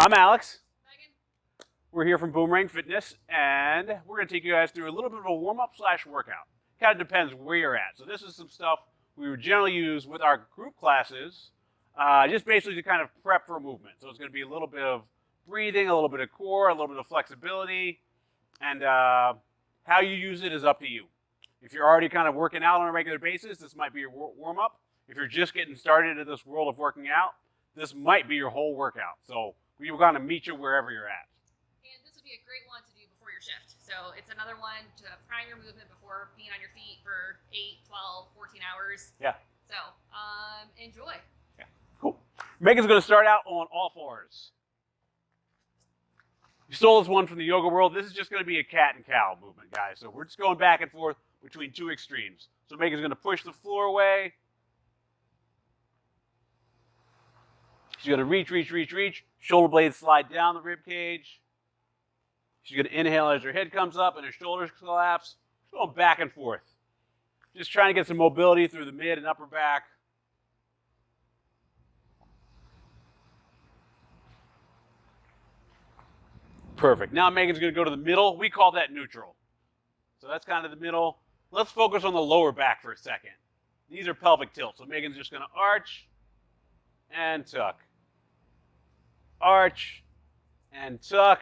I'm Alex. Megan. We're here from Boomerang Fitness, and we're going to take you guys through a little bit of a warm-up / workout. Kind of depends where you're at. So this is some stuff we would generally use with our group classes, just basically to kind of prep for movement. So it's going to be a little bit of breathing, a little bit of core, a little bit of flexibility, and how you use it is up to you. If you're already kind of working out on a regular basis, this might be your warm-up. If you're just getting started in this world of working out, this might be your whole workout. So we're going to meet you wherever you're at. And this would be a great one to do before your shift. So it's another one to prime your movement before being on your feet for 8, 12, 14 hours. Yeah. So enjoy. Yeah. Cool. Megan's going to start out on all fours. You stole this one from the yoga world. This is just going to be a cat and cow movement, guys. So we're just going back and forth between two extremes. So Megan's going to push the floor away. She's going to reach, reach, reach, reach. Shoulder blades slide down the rib cage. She's going to inhale as her head comes up and her shoulders collapse. She's going back and forth. Just trying to get some mobility through the mid and upper back. Perfect. Now Megan's going to go to the middle. We call that neutral. So that's kind of the middle. Let's focus on the lower back for a second. These are pelvic tilts. So Megan's just going to arch and tuck. Arch and tuck.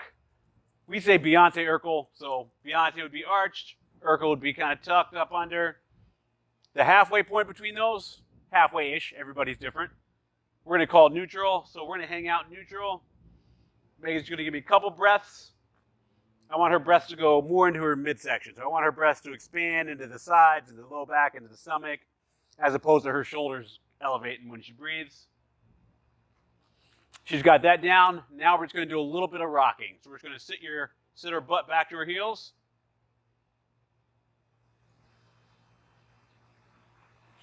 We say Beyonce Urkel, so Beyonce would be arched, Urkel would be kind of tucked up under. The halfway point between those, halfway-ish, everybody's different. We're going to call it neutral, so we're going to hang out neutral. Megan's going to give me a couple breaths. I want her breaths to go more into her midsection. So I want her breaths to expand into the sides, into the low back, into the stomach, as opposed to her shoulders elevating when she breathes. She's got that down. Now we're just going to do a little bit of rocking. So we're just going to sit her butt back to her heels.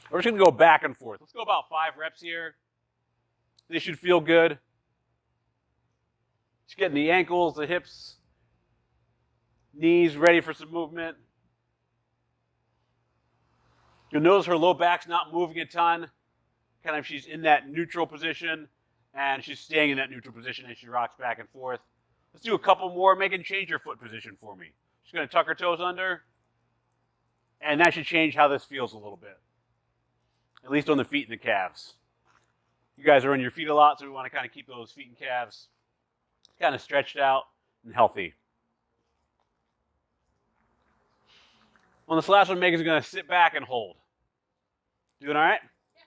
We're just going to go back and forth. Let's go about 5 reps here. They should feel good. She's getting the ankles, the hips, knees ready for some movement. You'll notice her low back's not moving a ton. Kind of she's in that neutral position. And she's staying in that neutral position as she rocks back and forth. Let's do a couple more. Megan, change your foot position for me. She's going to tuck her toes under. And that should change how this feels a little bit. At least on the feet and the calves. You guys are on your feet a lot, so we want to kind of keep those feet and calves kind of stretched out and healthy. On this last one, Megan's going to sit back and hold. Doing all right? Yeah.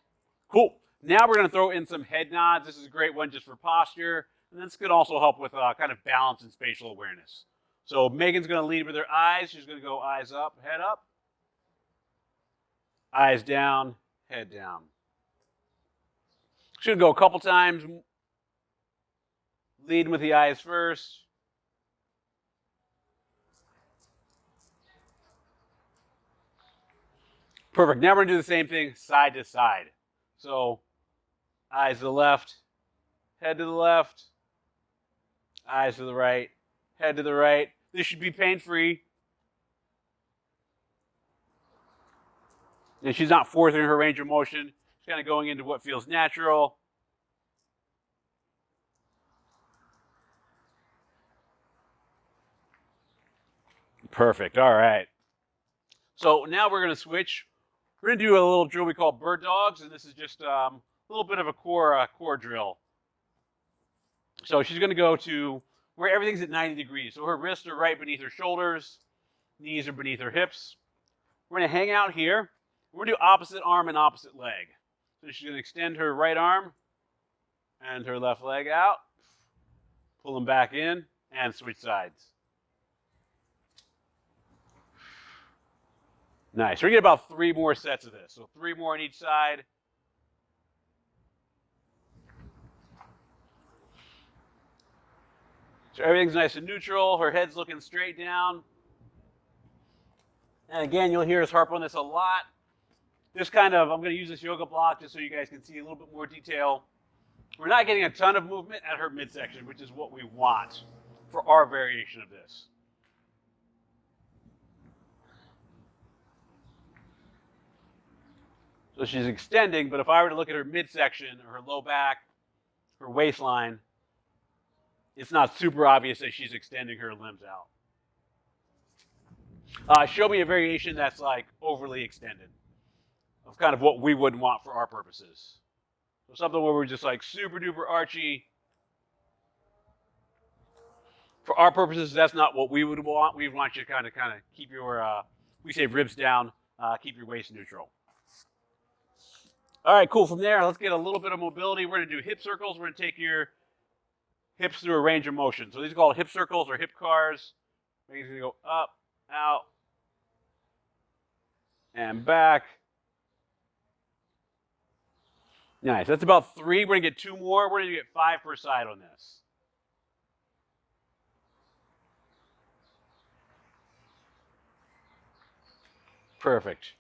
Cool. Now we're going to throw in some head nods. This is a great one just for posture. And this could also help with kind of balance and spatial awareness. So Megan's going to lead with her eyes. She's going to go eyes up, head up. Eyes down, head down. She's going to go a couple times. Leading with the eyes first. Perfect. Now we're going to do the same thing side to side. So eyes to the left, head to the left, eyes to the right, head to the right. This should be pain-free. And she's not forcing her range of motion. She's kind of going into what feels natural. Perfect. All right. So now we're going to switch. We're going to do a little drill we call Birddogs, and this is just a little bit of a core drill. So she's going to go to where everything's at 90 degrees. So her wrists are right beneath her shoulders. Knees are beneath her hips. We're going to hang out here. We're going to do opposite arm and opposite leg. So she's going to extend her right arm and her left leg out. Pull them back in and switch sides. Nice. We're going to get about 3 more sets of this. So 3 more on each side. So everything's nice and neutral. Her head's looking straight down. And again, you'll hear us harp on this a lot. This kind of, I'm going to use this yoga block just so you guys can see a little bit more detail. We're not getting a ton of movement at her midsection, which is what we want for our variation of this. So she's extending, but if I were to look at her midsection or her low back, her waistline, it's not super obvious that she's extending her limbs out. Show me a variation that's like overly extended, of kind of what we wouldn't want for our purposes. So something where we're just like super duper archy. For our purposes, that's not what we would want. We want you to kind of keep your, we say ribs down, keep your waist neutral. All right, cool. From there, let's get a little bit of mobility. We're going to do hip circles. We're going to take your hips through a range of motion. So these are called hip circles or hip cars. Megan's going to go up, out, and back. Nice. That's about 3. We're going to get 2 more. We're going to get 5 per side on this. Perfect.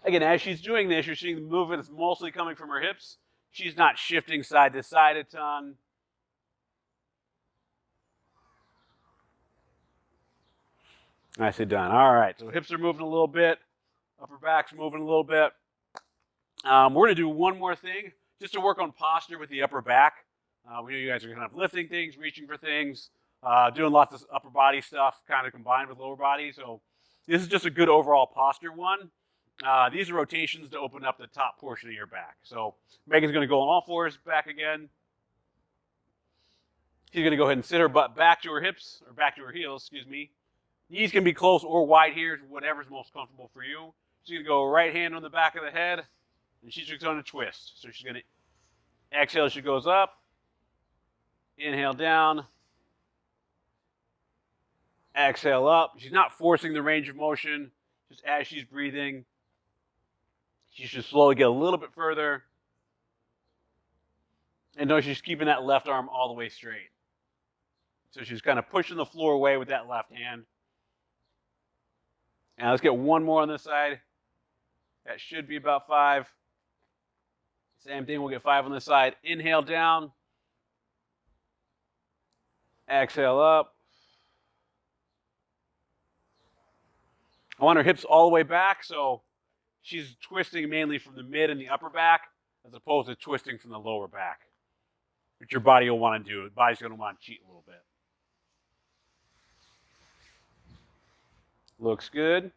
Again, as she's doing this, you're seeing the movement is mostly coming from her hips. She's not shifting side to side a ton. Nicely done. All right, so hips are moving a little bit. Upper back's moving a little bit. We're going to do one more thing just to work on posture with the upper back. We know you guys are kind of lifting things, reaching for things, doing lots of upper body stuff kind of combined with lower body. So this is just a good overall posture one. These are rotations to open up the top portion of your back. So Megan's going to go on all fours back again. She's going to go ahead and sit her butt back to her hips, or back to her heels, excuse me. Knees can be close or wide here, whatever's most comfortable for you. She's going to go right hand on the back of the head, and she's just going to twist. So she's going to exhale as she goes up, inhale down, exhale up. She's not forcing the range of motion, just as she's breathing. She should slowly get a little bit further. And notice she's keeping that left arm all the way straight. So she's kind of pushing the floor away with that left hand. And let's get one more on this side. That should be about 5. Same thing, we'll get 5 on this side. Inhale down. Exhale up. I want her hips all the way back, so she's twisting mainly from the mid and the upper back, as opposed to twisting from the lower back, which your body will want to do. The body's going to want to cheat a little bit. Looks good.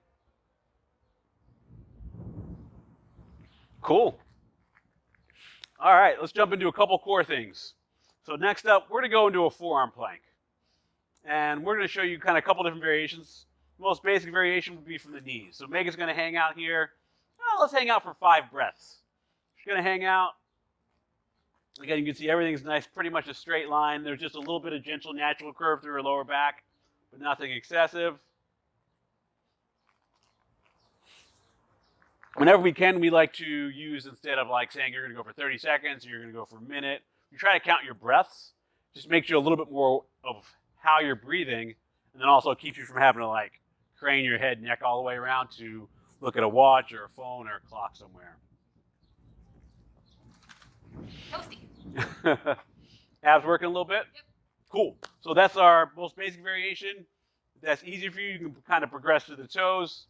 Cool. All right, let's jump into a couple core things. So next up, we're going to go into a forearm plank. And we're going to show you kind of a couple different variations. The most basic variation would be from the knees. So Megan's going to hang out here. Oh, let's hang out for 5 breaths. She's going to hang out. Again, you can see everything's nice, pretty much a straight line. There's just a little bit of gentle natural curve through her lower back, but nothing excessive. Whenever we can, we like to use, instead of like saying you're going to go for 30 seconds or you're going to go for a minute, you try to count your breaths. Just makes you a little bit more of how you're breathing, and then also keeps you from having to like crane your head, neck all the way around to look at a watch or a phone or a clock somewhere. Toasty. Abs working a little bit? Yep. Cool. So that's our most basic variation. If that's easy for you, you can kind of progress to the toes.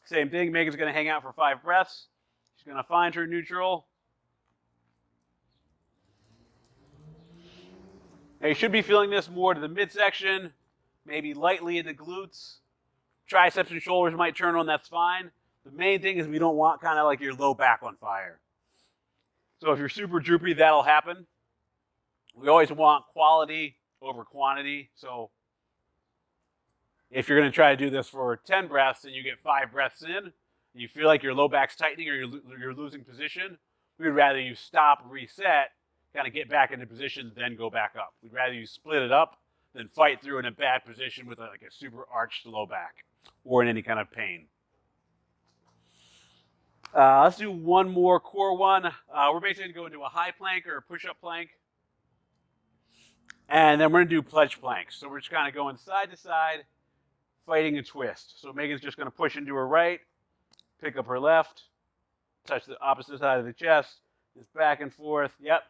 Same thing, Megan's going to hang out for 5 breaths. She's going to find her neutral. Now you should be feeling this more to the midsection, maybe lightly in the glutes. Triceps and shoulders might turn on, that's fine. The main thing is we don't want kind of like your low back on fire. So if you're super droopy, that'll happen. We always want quality over quantity. So if you're going to try to do this for 10 breaths and you get 5 breaths in, and you feel like your low back's tightening or you're losing position, we would rather you stop, reset, kind of get back into position, then go back up. We'd rather you split it up than fight through in a bad position with like a super arched low back or in any kind of pain. Let's do one more core one. We're basically going to go into a high plank or a push-up plank. And then we're going to do pledge planks. So we're just kind of going side to side, fighting a twist. So Megan's just going to push into her right, pick up her left, touch the opposite side of the chest, just back and forth. Yep.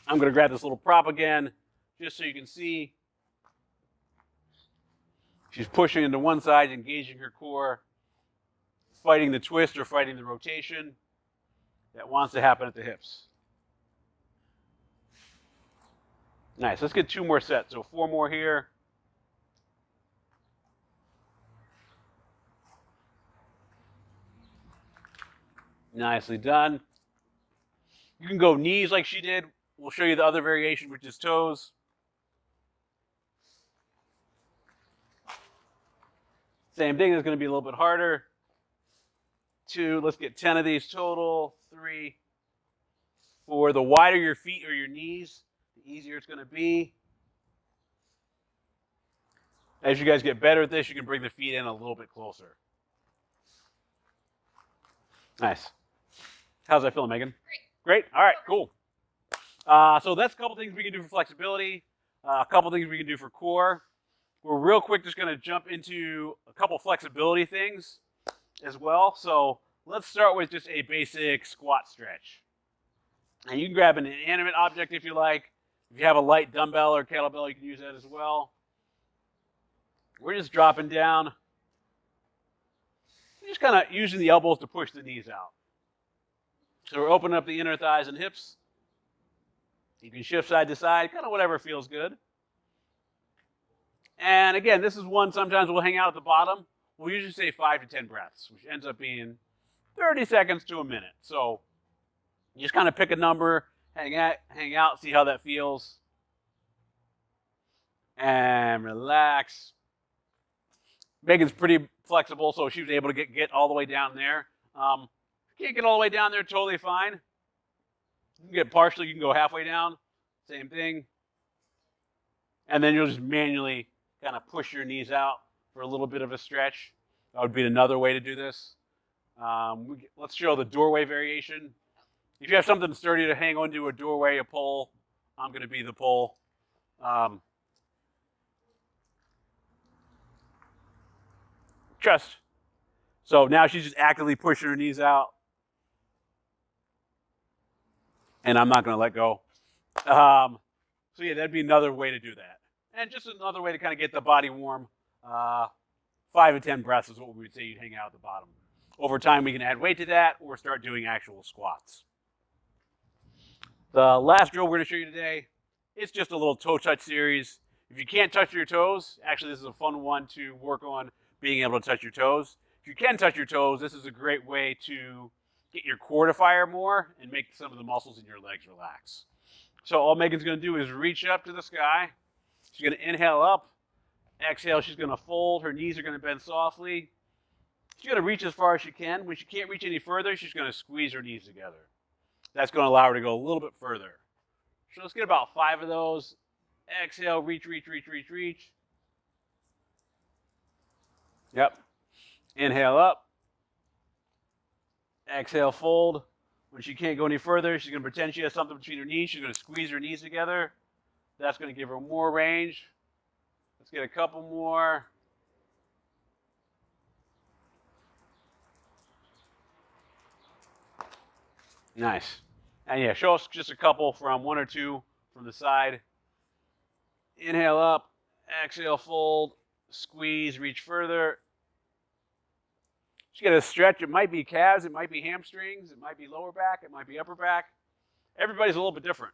I'm going to grab this little prop again, just so you can see. She's pushing into one side, engaging her core, fighting the twist or fighting the rotation that wants to happen at the hips. Nice. Let's get 2 more sets. So 4 more here. Nicely done. You can go knees like she did. We'll show you the other variation, which is toes. Same thing, is going to be a little bit harder. 2, let's get 10 of these total. 3, 4. The wider your feet or your knees, the easier it's going to be. As you guys get better at this, you can bring the feet in a little bit closer. Nice. How's that feeling, Megan? Great. Great? All right, cool. So that's a couple things we can do for flexibility, a couple things we can do for core. We're real quick just going to jump into a couple flexibility things as well. So let's start with just a basic squat stretch. And you can grab an inanimate object if you like. If you have a light dumbbell or kettlebell, you can use that as well. We're just dropping down. We're just kind of using the elbows to push the knees out. So we're opening up the inner thighs and hips. You can shift side to side, kind of whatever feels good. And again, this is one sometimes we'll hang out at the bottom. We'll usually say 5 to 10 breaths, which ends up being 30 seconds to a minute. So you just kind of pick a number, hang out, see how that feels. And relax. Megan's pretty flexible, so she was able to get all the way down there. If you can't get all the way down there, totally fine. You can get partially, you can go halfway down, same thing. And then you'll just manually kind of push your knees out for a little bit of a stretch. That would be another way to do this. Let's show the doorway variation. If you have something sturdy to hang onto a doorway, a pole, I'm going to be the pole. Just. So now she's just actively pushing her knees out. And I'm not going to let go. So yeah, that'd be another way to do that. And just another way to kind of get the body warm. 5 to 10 breaths is what we would say you'd hang out at the bottom. Over time, we can add weight to that or start doing actual squats. The last drill we're going to show you today, it's just a little toe touch series. If you can't touch your toes, actually this is a fun one to work on being able to touch your toes. If you can touch your toes, this is a great way to get your core to fire more and make some of the muscles in your legs relax. So all Megan's going to do is reach up to the sky. She's going to inhale up. Exhale, she's going to fold. Her knees are going to bend softly. She's going to reach as far as she can. When she can't reach any further, she's going to squeeze her knees together. That's going to allow her to go a little bit further. So let's get about 5 of those. Exhale, reach, reach, reach, reach, reach. Yep. Inhale up. Exhale, fold. When she can't go any further, she's going to pretend she has something between her knees. She's going to squeeze her knees together. That's going to give her more range. Let's get a couple more. Nice. And yeah, show us just a couple from 1 or 2 from the side. Inhale up. Exhale, fold. Squeeze, reach further. Just get a stretch. It might be calves, it might be hamstrings, it might be lower back, it might be upper back. Everybody's a little bit different.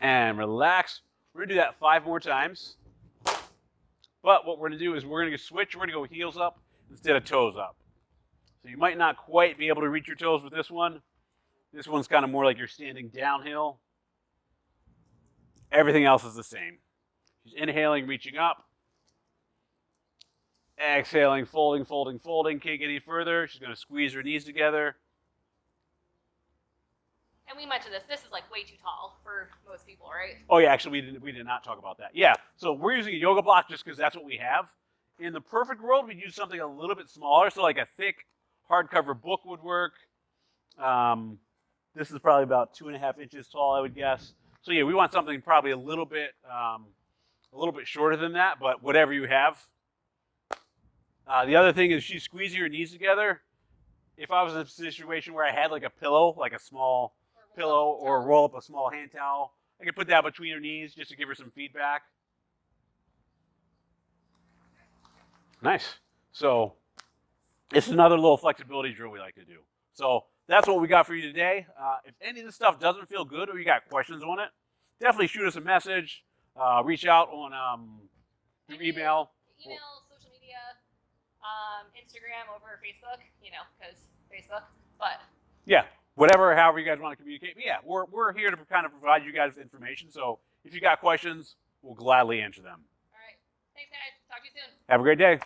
And relax. We're going to do that 5 more times. But what we're going to do is we're going to switch. We're going to go heels up instead of toes up. So you might not quite be able to reach your toes with this one. This one's kind of more like you're standing downhill. Everything else is the same. She's inhaling, reaching up. Exhaling, folding, folding, folding. Can't get any further. She's going to squeeze her knees together. And we mentioned this. This is like way too tall for most people, right? Oh yeah, actually we did not talk about that. Yeah, so we're using a yoga block just because that's what we have. In the perfect world, we'd use something a little bit smaller. So like a thick hardcover book would work. This is probably about 2.5 inches tall, I would guess. So yeah, we want something probably a little bit shorter than that, but whatever you have. The other thing is she's squeezing her knees together. If I was in a situation where I had like a pillow, like a small pillow, or roll up a small hand towel, I could put that between her knees just to give her some feedback. Nice. So it's another little flexibility drill we like to do. So that's what we got for you today. If any of this stuff doesn't feel good or you got questions on it, definitely shoot us a message. Reach out on your email. Email, social media, Instagram, over Facebook, because Facebook. But yeah, whatever, however you guys want to communicate. But yeah, we're here to kind of provide you guys with information. So if you got questions, we'll gladly answer them. All right. Thanks, guys. Talk to you soon. Have a great day.